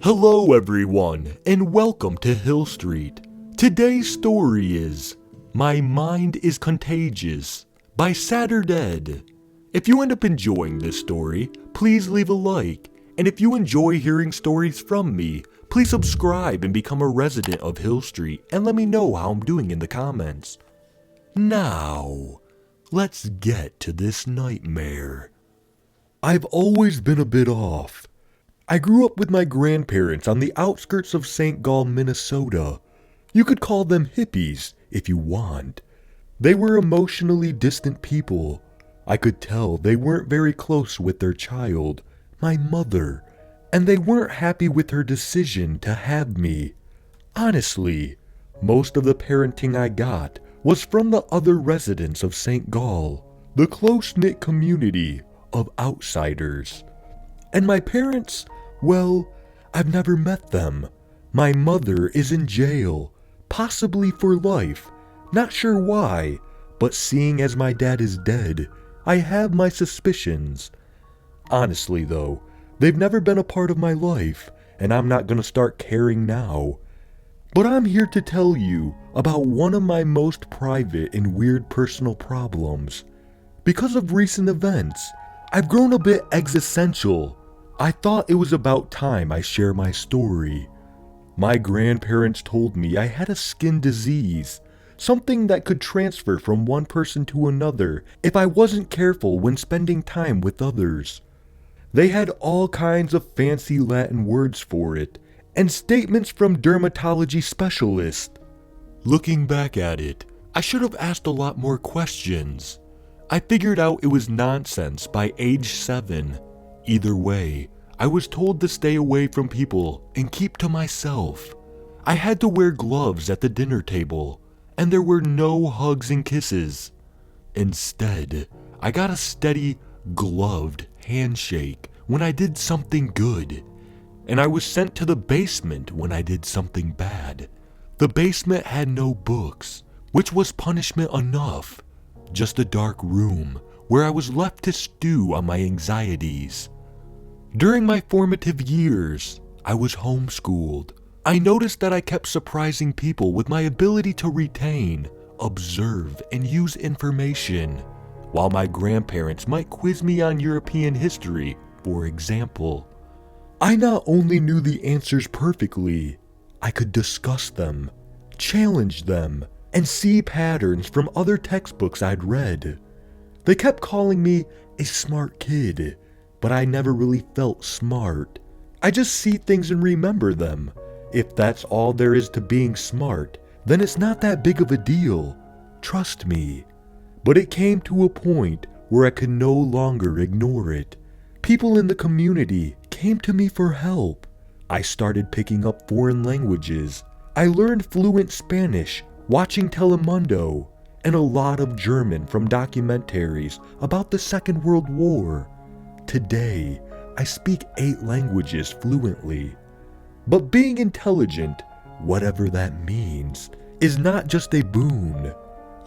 Hello everyone, and welcome to Hill Street. Today's story is My Mind is Contagious by Saturday. If you end up enjoying this story, please leave a like, and if you enjoy hearing stories from me, please subscribe and become a resident of Hill Street and let me know how I'm doing in the comments. Now, let's get to this nightmare. I've always been a bit off. I grew up with my grandparents on the outskirts of St. Gall, Minnesota. You could call them hippies if you want. They were emotionally distant people. I could tell they weren't very close with their child, my mother, and they weren't happy with her decision to have me. Honestly, most of the parenting I got was from the other residents of St. Gall, the close-knit community of outsiders. And my parents, well, I've never met them. My mother is in jail, possibly for life. Not sure why, but seeing as my dad is dead, I have my suspicions. Honestly though, they've never been a part of my life, and I'm not gonna start caring now. But I'm here to tell you about one of my most private and weird personal problems. Because of recent events, I've grown a bit existential. I thought it was about time I share my story. My grandparents told me I had a skin disease, something that could transfer from one person to another if I wasn't careful when spending time with others. They had all kinds of fancy Latin words for it, and statements from dermatology specialists. Looking back at it, I should have asked a lot more questions. I figured out it was nonsense by age 7. Either way, I was told to stay away from people and keep to myself. I had to wear gloves at the dinner table, and there were no hugs and kisses. Instead, I got a steady, gloved handshake when I did something good, and I was sent to the basement when I did something bad. The basement had no books, which was punishment enough. Just a dark room where I was left to stew on my anxieties. During my formative years, I was homeschooled. I noticed that I kept surprising people with my ability to retain, observe, and use information, while my grandparents might quiz me on European history, for example. I not only knew the answers perfectly, I could discuss them, challenge them, and see patterns from other textbooks I'd read. They kept calling me a smart kid, but I never really felt smart. I just see things and remember them. If that's all there is to being smart, then it's not that big of a deal. Trust me. But it came to a point where I could no longer ignore it. People in the community came to me for help. I started picking up foreign languages. I learned fluent Spanish watching Telemundo, and a lot of German from documentaries about the Second World War. Today, I speak 8 languages fluently. But being intelligent, whatever that means, is not just a boon.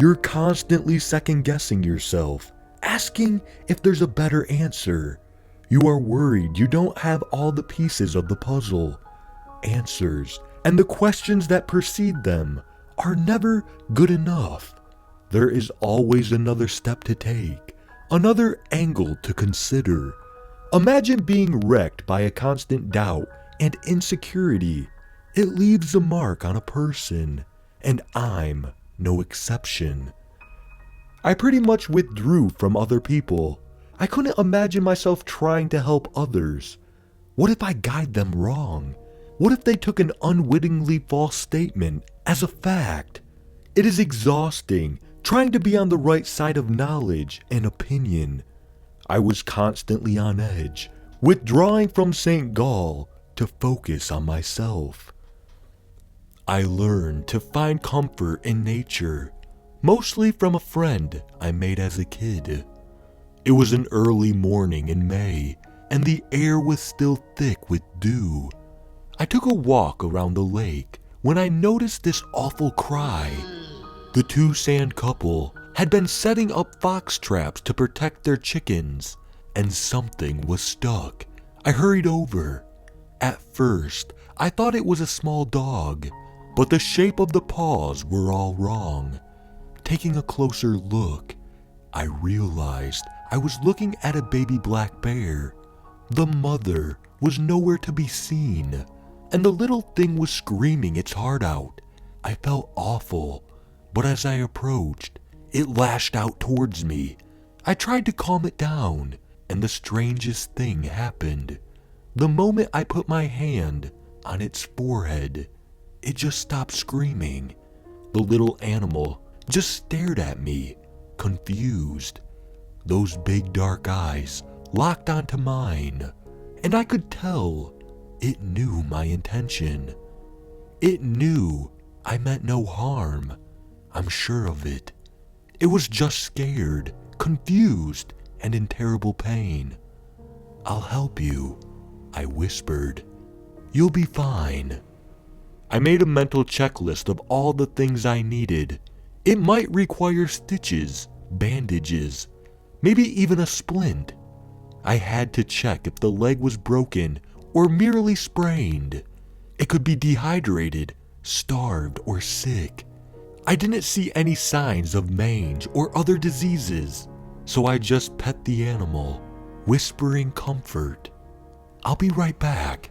You're constantly second-guessing yourself, asking if there's a better answer. You are worried you don't have all the pieces of the puzzle. Answers, and the questions that precede them, are never good enough. There is always another step to take, another angle to consider. Imagine being wrecked by a constant doubt and insecurity. It leaves a mark on a person, and I'm no exception. I pretty much withdrew from other people. I couldn't imagine myself trying to help others. What if I guide them wrong? What if they took an unwittingly false statement as a fact? It is exhausting trying to be on the right side of knowledge and opinion. I was constantly on edge, withdrawing from St. Gall to focus on myself. I learned to find comfort in nature, mostly from a friend I made as a kid. It was an early morning in May, and the air was still thick with dew. I took a walk around the lake when I noticed this awful cry. The two sand couple had been setting up fox traps to protect their chickens, and something was stuck. I hurried over. At first, I thought it was a small dog, but the shape of the paws were all wrong. Taking a closer look, I realized I was looking at a baby black bear. The mother was nowhere to be seen, and the little thing was screaming its heart out. I felt awful, but as I approached, it lashed out towards me. I tried to calm it down, and the strangest thing happened. The moment I put my hand on its forehead, it just stopped screaming. The little animal just stared at me, confused. Those big dark eyes locked onto mine, and I could tell it knew my intention. It knew I meant no harm. I'm sure of it. It was just scared, confused, and in terrible pain. "I'll help you," I whispered. "You'll be fine." I made a mental checklist of all the things I needed. It might require stitches, bandages, maybe even a splint. I had to check if the leg was broken or merely sprained. It could be dehydrated, starved, or sick. I didn't see any signs of mange or other diseases, so I just pet the animal, whispering comfort. "I'll be right back."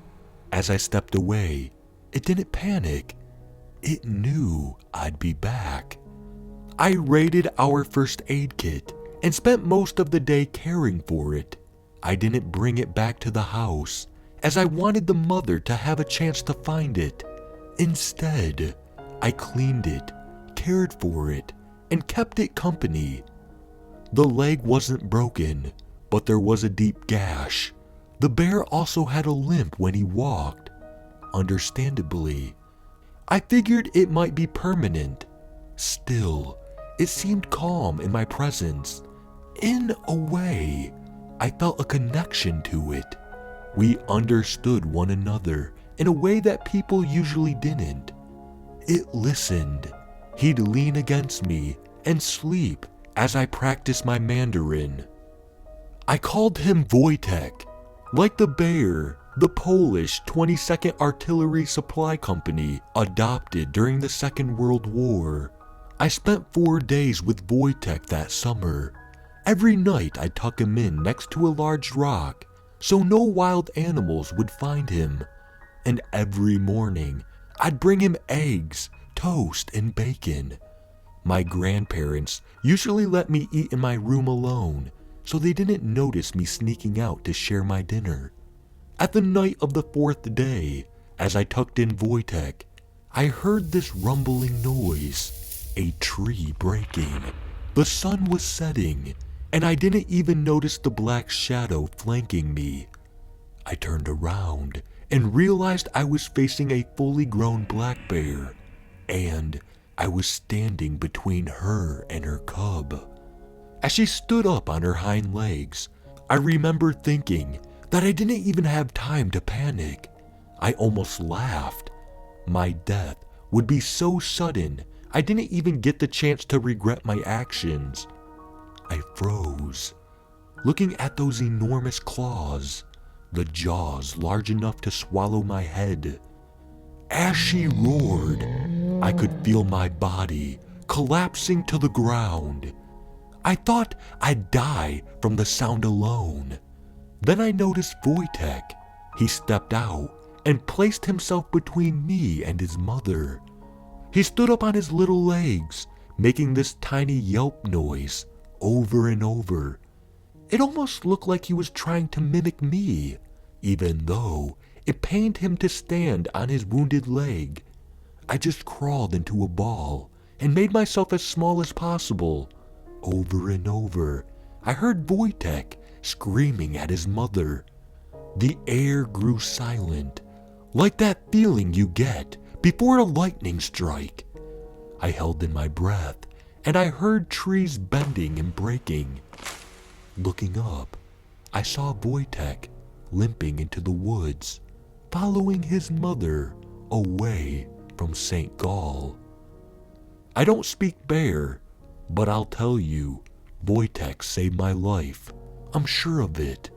As I stepped away, it didn't panic. It knew I'd be back. I raided our first aid kit and spent most of the day caring for it. I didn't bring it back to the house, as I wanted the mother to have a chance to find it. Instead, I cleaned it, cared for it, and kept it company. The leg wasn't broken, but there was a deep gash. The bear also had a limp when he walked. Understandably, I figured it might be permanent. Still, it seemed calm in my presence. In a way, I felt a connection to it. We understood one another in a way that people usually didn't. It listened. He'd lean against me and sleep as I practiced my Mandarin. I called him Wojtek, like the bear the Polish 22nd Artillery Supply Company adopted during the Second World War. I spent 4 days with Wojtek that summer. Every night I'd tuck him in next to a large rock so no wild animals would find him. And every morning I'd bring him eggs, toast, and bacon. My grandparents usually let me eat in my room alone, so they didn't notice me sneaking out to share my dinner. At the night of the 4th day, as I tucked in Wojtek, I heard this rumbling noise, a tree breaking. The sun was setting, and I didn't even notice the black shadow flanking me. I turned around and realized I was facing a fully grown black bear, and I was standing between her and her cub. As she stood up on her hind legs, I remember thinking that I didn't even have time to panic. I almost laughed. My death would be so sudden, I didn't even get the chance to regret my actions. I froze, looking at those enormous claws, the jaws large enough to swallow my head. As she roared, I could feel my body collapsing to the ground. I thought I'd die from the sound alone. Then I noticed Wojtek. He stepped out and placed himself between me and his mother. He stood up on his little legs, making this tiny yelp noise over and over. It almost looked like he was trying to mimic me, even though it pained him to stand on his wounded leg. I just crawled into a ball and made myself as small as possible. Over and over, I heard Wojtek screaming at his mother. The air grew silent, like that feeling you get before a lightning strike. I held in my breath, and I heard trees bending and breaking. Looking up, I saw Wojtek limping into the woods, following his mother away from St. Gall. I don't speak bear, but I'll tell you, Wojtek saved my life. I'm sure of it.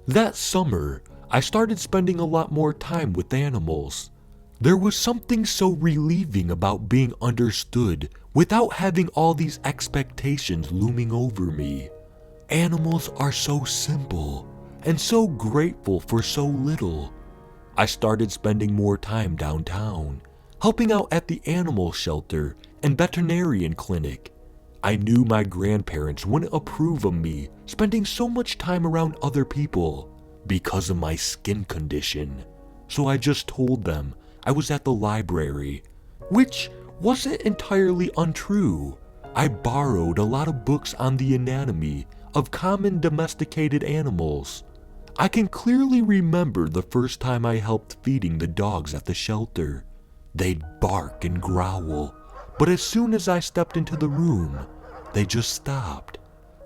That summer, I started spending a lot more time with animals. There was something so relieving about being understood without having all these expectations looming over me. Animals are so simple and so grateful for so little. I started spending more time downtown, helping out at the animal shelter and veterinarian clinic. I knew my grandparents wouldn't approve of me spending so much time around other people because of my skin condition, so I just told them I was at the library, which wasn't entirely untrue. I borrowed a lot of books on the anatomy of common domesticated animals. I can clearly remember the first time I helped feeding the dogs at the shelter. They'd bark and growl, but as soon as I stepped into the room, they just stopped,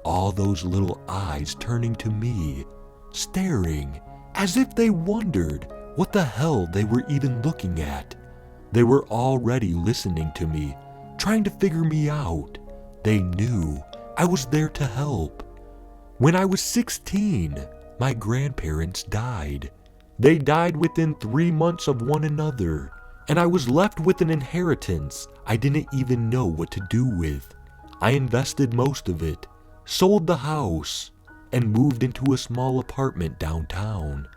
all those little eyes turning to me, staring as if they wondered what the hell they were even looking at. They were already listening to me, trying to figure me out. They knew I was there to help. When I was 16, my grandparents died. They died within 3 months of one another, and I was left with an inheritance I didn't even know what to do with. I invested most of it, sold the house, and moved into a small apartment downtown.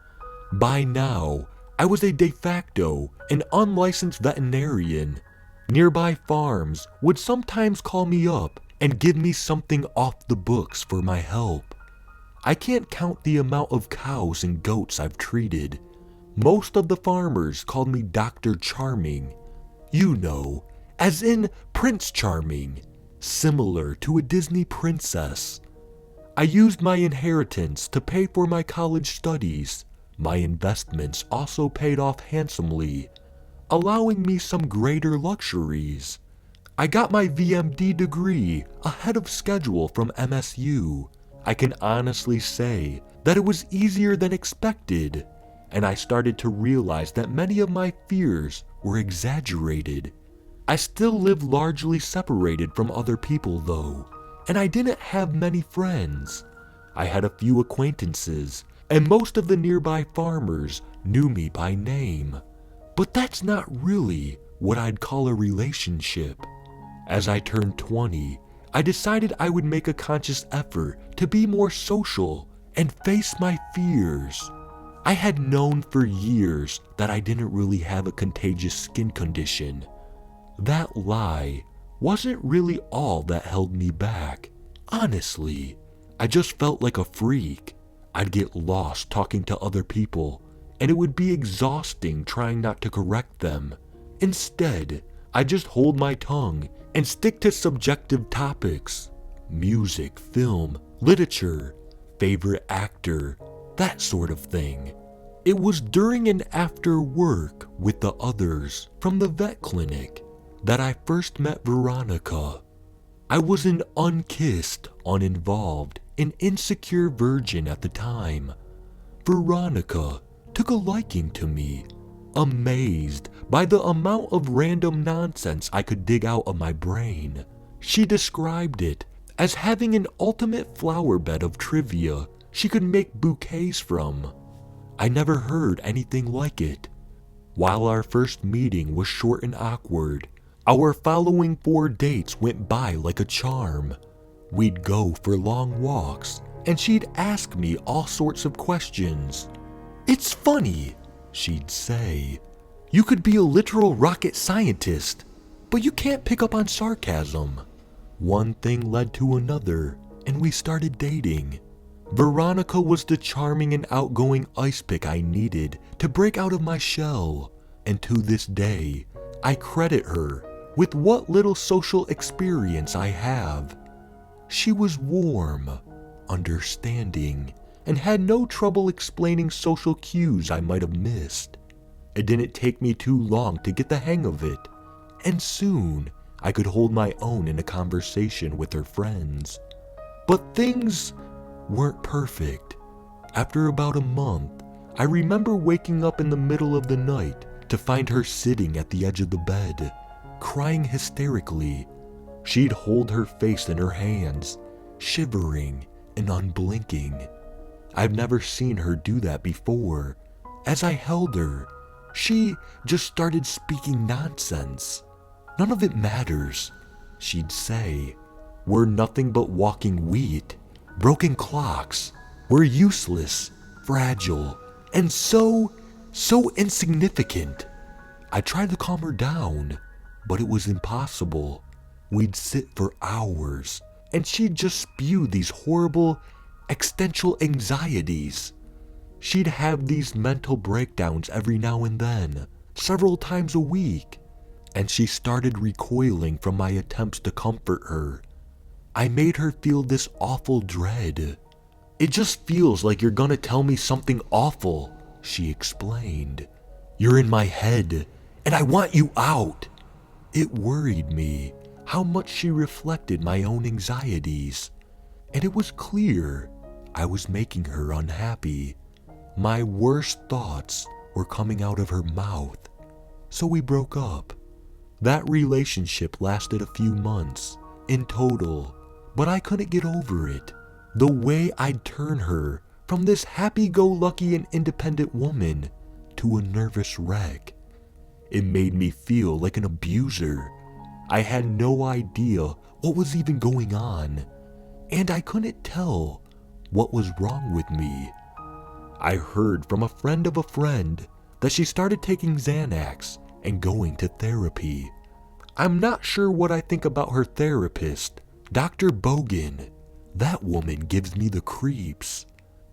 By now, I was a de facto and unlicensed veterinarian. Nearby farms would sometimes call me up and give me something off the books for my help. I can't count the amount of cows and goats I've treated. Most of the farmers called me Dr. Charming. You know, as in Prince Charming, similar to a Disney princess. I used my inheritance to pay for my college studies. My investments also paid off handsomely, allowing me some greater luxuries. I got my VMD degree ahead of schedule from MSU. I can honestly say that it was easier than expected, and I started to realize that many of my fears were exaggerated. I still lived largely separated from other people though, and I didn't have many friends. I had a few acquaintances, and most of the nearby farmers knew me by name. But that's not really what I'd call a relationship. As I turned 20, I decided I would make a conscious effort to be more social and face my fears. I had known for years that I didn't really have a contagious skin condition. That lie wasn't really all that held me back. Honestly, I just felt like a freak. I'd get lost talking to other people, and it would be exhausting trying not to correct them. Instead, I just hold my tongue and stick to subjective topics. Music, film, literature, favorite actor, that sort of thing. It was during and after work with the others from the vet clinic that I first met Veronica. I was an unkissed, uninvolved, and insecure virgin at the time. Veronica took a liking to me, amazed by the amount of random nonsense I could dig out of my brain. She described it as having an ultimate flower bed of trivia she could make bouquets from. I never heard anything like it. While our first meeting was short and awkward, our following 4 dates went by like a charm. We'd go for long walks, and she'd ask me all sorts of questions. "It's funny," she'd say. "You could be a literal rocket scientist, but you can't pick up on sarcasm." One thing led to another, and we started dating. Veronica was the charming and outgoing ice pick I needed to break out of my shell, and to this day, I credit her with what little social experience I have. She was warm, understanding, and had no trouble explaining social cues I might have missed. It didn't take me too long to get the hang of it, and soon I could hold my own in a conversation with her friends. But things weren't perfect. After about a month, I remember waking up in the middle of the night to find her sitting at the edge of the bed, crying hysterically. She'd hold her face in her hands, shivering and unblinking. I've never seen her do that before. As I held her, she just started speaking nonsense. None of it matters, she'd say. We're nothing but walking wheat, broken clocks. We're useless, fragile, and so insignificant. I tried to calm her down, but it was impossible. We'd sit for hours, and she'd just spew these horrible existential anxieties. She'd have these mental breakdowns every now and then, several times a week, and she started recoiling from my attempts to comfort her. I made her feel this awful dread. It just feels like you're gonna tell me something awful, she explained. You're in my head, and I want you out. It worried me how much she reflected my own anxieties, and it was clear I was making her unhappy. My worst thoughts were coming out of her mouth, so we broke up. That relationship lasted a few months in total, but I couldn't get over it. The way I'd turn her from this happy-go-lucky and independent woman to a nervous wreck. It made me feel like an abuser. I had no idea what was even going on, and I couldn't tell what was wrong with me. I heard from a friend of a friend that she started taking Xanax and going to therapy. I'm not sure what I think about her therapist, Dr. Bogan. That woman gives me the creeps.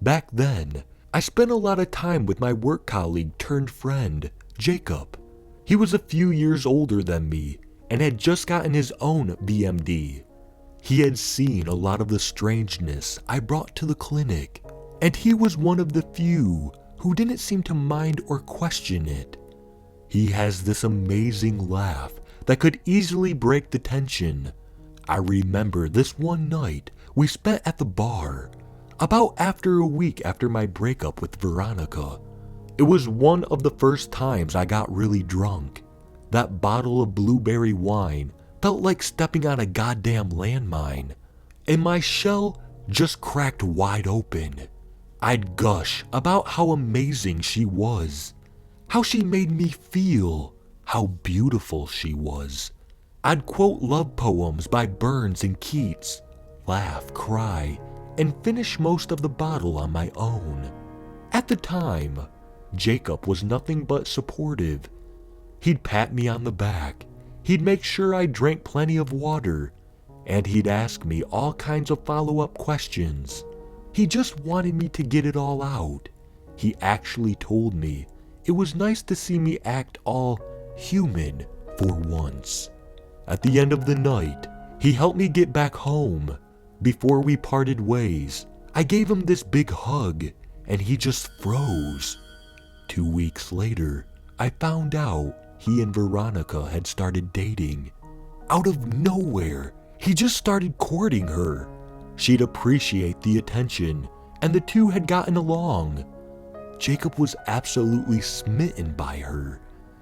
Back then, I spent a lot of time with my work colleague turned friend, Jacob. He was a few years older than me and had just gotten his own BMD. He had seen a lot of the strangeness I brought to the clinic, and he was one of the few who didn't seem to mind or question it. He has this amazing laugh that could easily break the tension. I remember this one night we spent at the bar, about after a week after my breakup with Veronica. It was one of the first times I got really drunk. That bottle of blueberry wine felt like stepping on a goddamn landmine, and my shell just cracked wide open. I'd gush about how amazing she was, how she made me feel, how beautiful she was. I'd quote love poems by Burns and Keats, laugh, cry, and finish most of the bottle on my own. At the time, Jacob was nothing but supportive. He'd pat me on the back, he'd make sure I drank plenty of water, and he'd ask me all kinds of follow-up questions. He just wanted me to get it all out. He actually told me it was nice to see me act all human for once. At the end of the night, he helped me get back home. Before we parted ways, I gave him this big hug, and he just froze. 2 weeks later, I found out he and Veronica had started dating. Out of nowhere, he just started courting her. She'd appreciate the attention, and the two had gotten along. Jacob was absolutely smitten by her,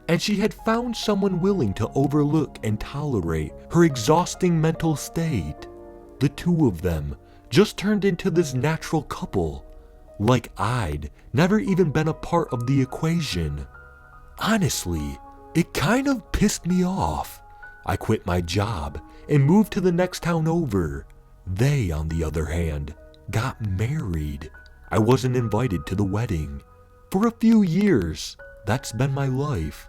and she had found someone willing to overlook and tolerate her exhausting mental state. The two of them just turned into this natural couple, like I'd never even been a part of the equation. Honestly, it kind of pissed me off. I quit my job and moved to the next town over. They, on the other hand, got married. I wasn't invited to the wedding. For a few years, that's been my life.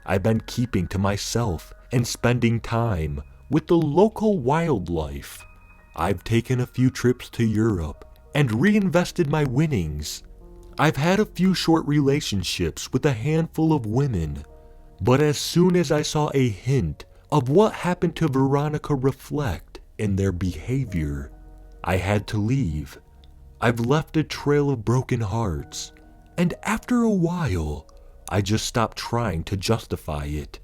I've been keeping to myself and spending time with the local wildlife. I've taken a few trips to Europe and reinvested my winnings. I've had a few short relationships with a handful of women, but as soon as I saw a hint of what happened to Veronica reflect in their behavior, I had to leave. I've left a trail of broken hearts, and after a while, I just stopped trying to justify it.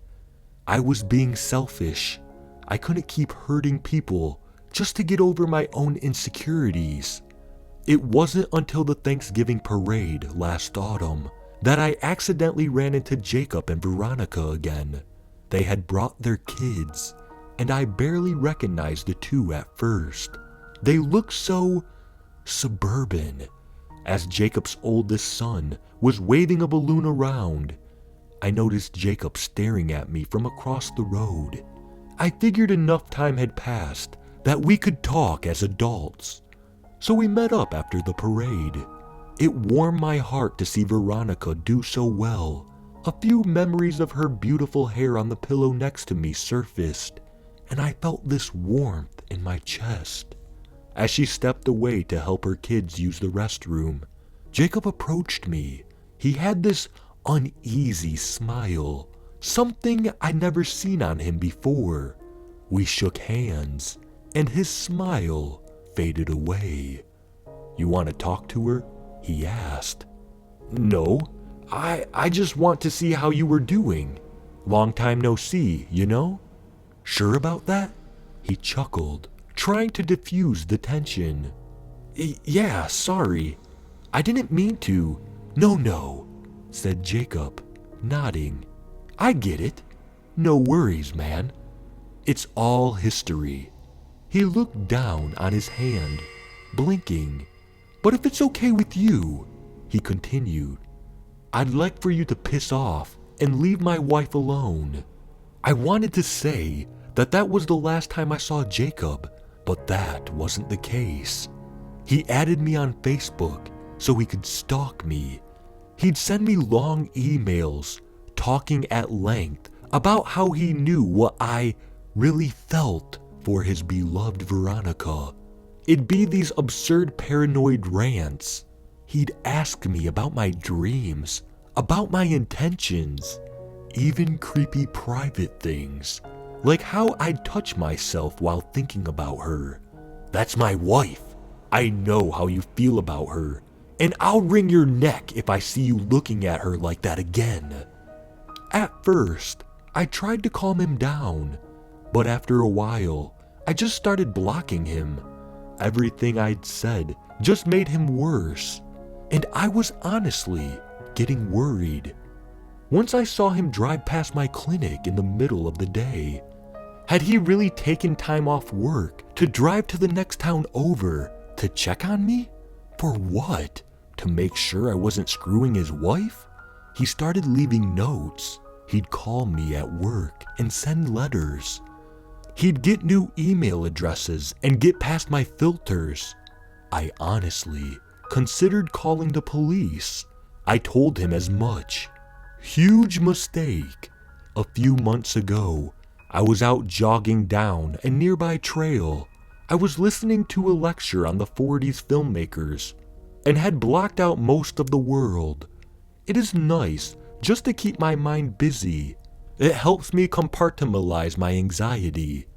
I was being selfish. I couldn't keep hurting people just to get over my own insecurities. It wasn't until the Thanksgiving parade last autumn that I accidentally ran into Jacob and Veronica again. They had brought their kids, and I barely recognized the two at first. They looked so suburban. As Jacob's oldest son was waving a balloon around, I noticed Jacob staring at me from across the road. I figured enough time had passed that we could talk as adults, so we met up after the parade. It warmed my heart to see Veronica do so well. A few memories of her beautiful hair on the pillow next to me surfaced, and I felt this warmth in my chest. As she stepped away to help her kids use the restroom, Jacob approached me. He had this uneasy smile, something I'd never seen on him before. We shook hands, and his smile faded away. "You want to talk to her?" he asked. "No, I just want to see how you were doing. Long time no see, you know?" "Sure about that?" He chuckled, trying to diffuse the tension. Yeah, sorry. I didn't mean to." No, said Jacob, nodding. "I get it. No worries, man. It's all history." He looked down on his hand, blinking. "But if it's okay with you," he continued, "I'd like for you to piss off and leave my wife alone." I wanted to say that was the last time I saw Jacob, but that wasn't the case. He added me on Facebook so he could stalk me. He'd send me long emails talking at length about how he knew what I really felt for his beloved Veronica. It'd be these absurd paranoid rants. He'd ask me about my dreams, about my intentions, even creepy private things, like how I'd touch myself while thinking about her. "That's my wife. I know how you feel about her, and I'll wring your neck if I see you looking at her like that again." At first, I tried to calm him down, but after a while, I just started blocking him. Everything I'd said just made him worse, and I was honestly getting worried. Once I saw him drive past my clinic in the middle of the day. Had he really taken time off work to drive to the next town over to check on me? For what? To make sure I wasn't screwing his wife? He started leaving notes. He'd call me at work and send letters. He'd get new email addresses and get past my filters. I honestly considered calling the police. I told him as much. Huge mistake. A few months ago, I was out jogging down a nearby trail. I was listening to a lecture on the 40s filmmakers and had blocked out most of the world. It is nice just to keep my mind busy. It helps me compartmentalize my anxiety.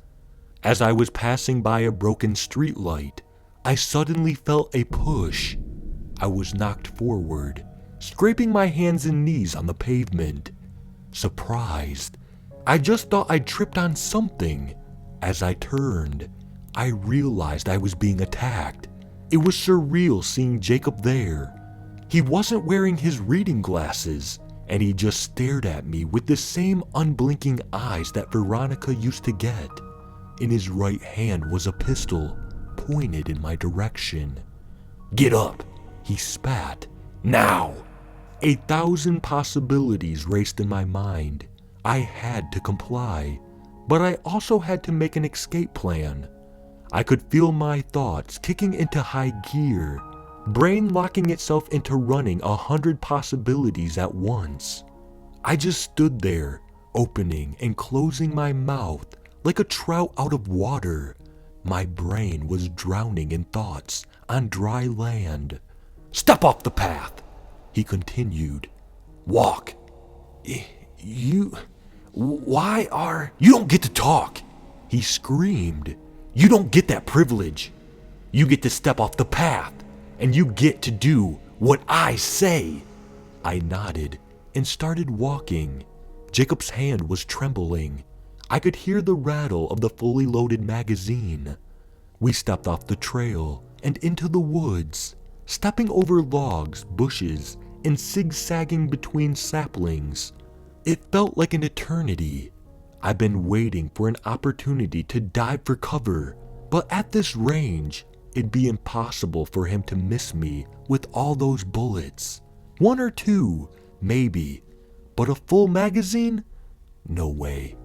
As I was passing by a broken streetlight, I suddenly felt a push. I was knocked forward, scraping my hands and knees on the pavement. Surprised, I just thought I'd tripped on something. As I turned, I realized I was being attacked. It was surreal seeing Jacob there. He wasn't wearing his reading glasses, and he just stared at me with the same unblinking eyes that Veronica used to get. In his right hand was a pistol, pointed in my direction. "Get up," he spat. "Now!" 1,000 possibilities raced in my mind. I had to comply, but I also had to make an escape plan. I could feel my thoughts kicking into high gear, brain locking itself into running 100 possibilities at once. I just stood there, opening and closing my mouth like a trout out of water. My brain was drowning in thoughts on dry land. "Step off the path," he continued. "Walk. You don't get to talk," he screamed. "You don't get that privilege. You get to step off the path, and you get to do what I say." I nodded and started walking. Jacob's hand was trembling. I could hear the rattle of the fully loaded magazine. We stepped off the trail and into the woods, stepping over logs, bushes, and zigzagging between saplings. It felt like an eternity. I've been waiting for an opportunity to dive for cover, but at this range, it'd be impossible for him to miss me with all those bullets. 1 or 2, maybe, but a full magazine? No way.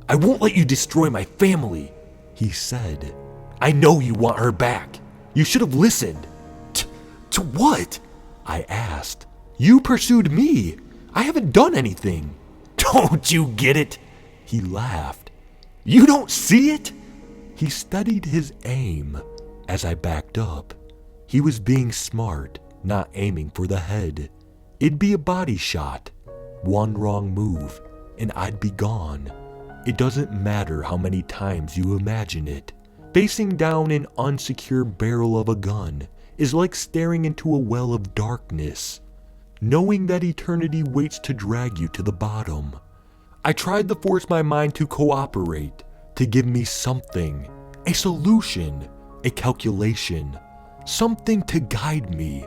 "I won't let you destroy my family," he said. "I know you want her back. You should have listened." To what?" I asked. "You pursued me. I haven't done anything." "Don't you get it?" He laughed. "You don't see it?" He steadied his aim as I backed up. He was being smart, not aiming for the head. It'd be a body shot. One wrong move, and I'd be gone. It doesn't matter how many times you imagine it. Facing down an unsecure barrel of a gun is like staring into a well of darkness, knowing that eternity waits to drag you to the bottom. I tried to force my mind to cooperate, to give me something, a solution, a calculation, something to guide me.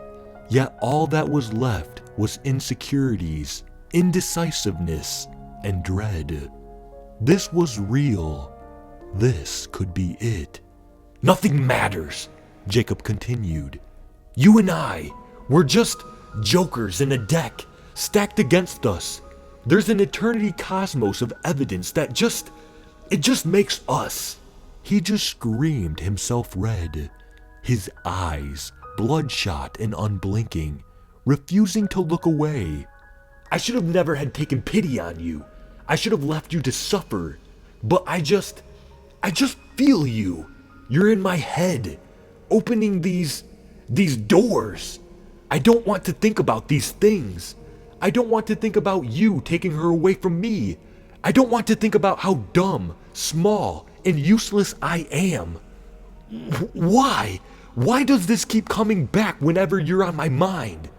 Yet all that was left was insecurities, indecisiveness, and dread. This was real. This could be it. "Nothing matters," Jacob continued. "You and I, we're just jokers in a deck, stacked against us. There's an eternity cosmos of evidence that it just makes us." He just screamed himself red, his eyes bloodshot and unblinking, refusing to look away. "I should have never had taken pity on you. I should have left you to suffer. But I just feel you. You're in my head, opening these doors. I don't want to think about these things. I don't want to think about you taking her away from me. I don't want to think about how dumb, small, and useless I am. Why? Why does this keep coming back whenever you're on my mind?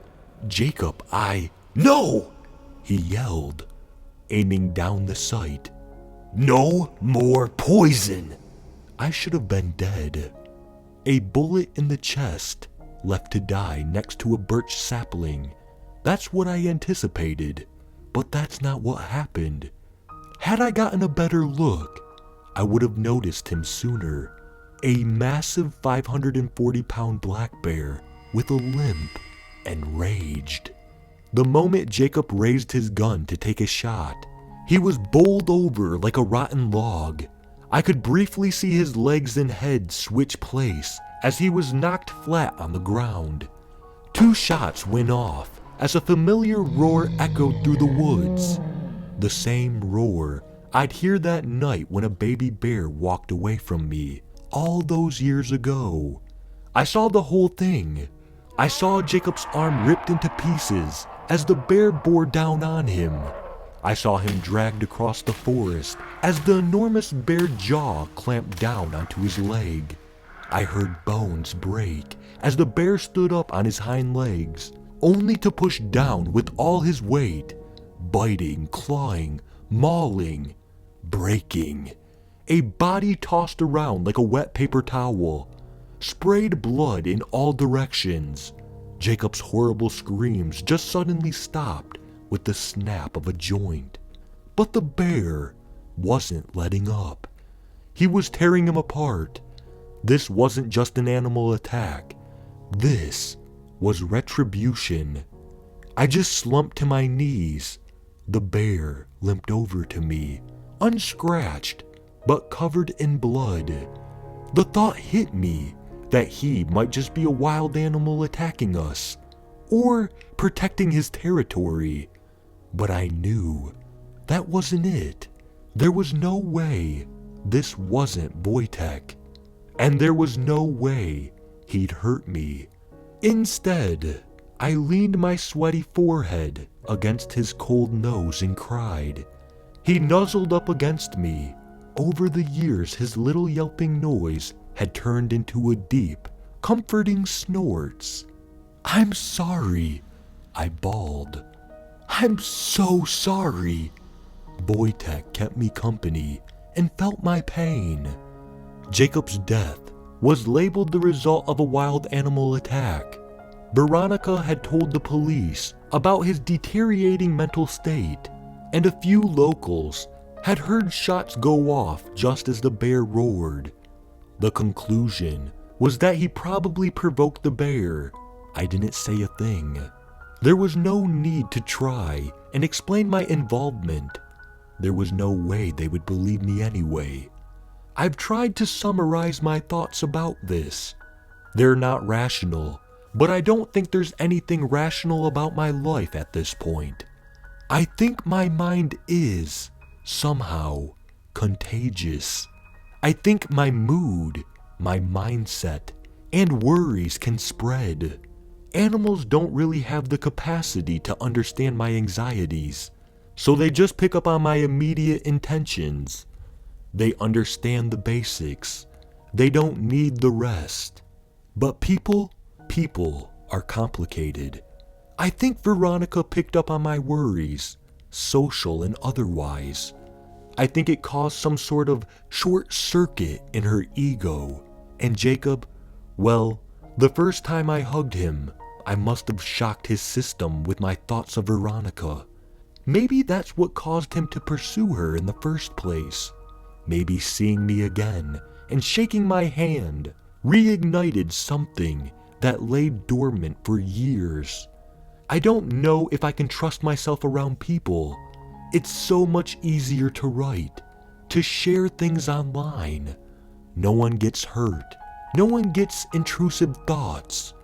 Jacob, No! He yelled, aiming down the sight. No more poison! I should have been dead. A bullet in the chest, left to die next to a birch sapling. That's what I anticipated, but that's not what happened. Had I gotten a better look, I would have noticed him sooner. A massive 540-pound black bear with a limp and raged. The moment Jacob raised his gun to take a shot, he was bowled over like a rotten log. I could briefly see his legs and head switch place as he was knocked flat on the ground. 2 shots went off as a familiar roar echoed through the woods. The same roar I'd hear that night when a baby bear walked away from me all those years ago. I saw the whole thing. I saw Jacob's arm ripped into pieces as the bear bore down on him. I saw him dragged across the forest as the enormous bare jaw clamped down onto his leg. I heard bones break as the bear stood up on his hind legs, only to push down with all his weight, biting, clawing, mauling, breaking. A body tossed around like a wet paper towel, sprayed blood in all directions. Jacob's horrible screams just suddenly stopped with the snap of a joint. But the bear wasn't letting up. He was tearing him apart. This wasn't just an animal attack. This was retribution. I just slumped to my knees. The bear limped over to me, unscratched, but covered in blood. The thought hit me that he might just be a wild animal attacking us, or protecting his territory. But I knew that wasn't it. There was no way this wasn't Wojtek, and there was no way he'd hurt me. Instead, I leaned my sweaty forehead against his cold nose and cried. He nuzzled up against me. Over the years, his little yelping noise had turned into a deep, comforting snorts. "I'm sorry," I bawled. "I'm so sorry." Wojtek kept me company and felt my pain. Jacob's death was labeled the result of a wild animal attack. Veronica had told the police about his deteriorating mental state, and a few locals had heard shots go off just as the bear roared. The conclusion was that he probably provoked the bear. I didn't say a thing. There was no need to try and explain my involvement. There was no way they would believe me anyway. I've tried to summarize my thoughts about this. They're not rational, but I don't think there's anything rational about my life at this point. I think my mind is, somehow, contagious. I think my mood, my mindset, and worries can spread. Animals don't really have the capacity to understand my anxieties, so they just pick up on my immediate intentions. They understand the basics. They don't need the rest. But people are complicated. I think Veronica picked up on my worries, social and otherwise. I think it caused some sort of short circuit in her ego. And Jacob, well, the first time I hugged him, I must have shocked his system with my thoughts of Veronica. Maybe that's what caused him to pursue her in the first place. Maybe seeing me again and shaking my hand reignited something that lay dormant for years. I don't know if I can trust myself around people. It's so much easier to write, to share things online. No one gets hurt. No one gets intrusive thoughts.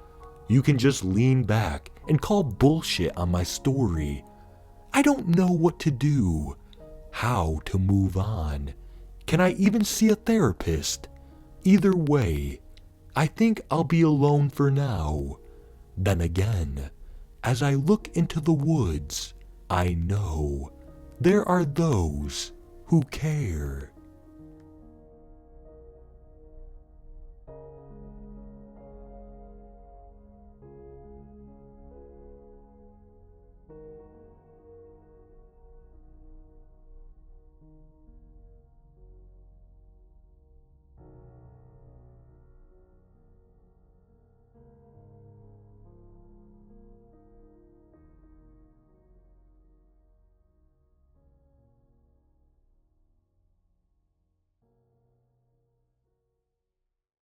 You can just lean back and call bullshit on my story. I don't know what to do, how to move on. Can I even see a therapist? Either way, I think I'll be alone for now. Then again, as I look into the woods, I know there are those who care.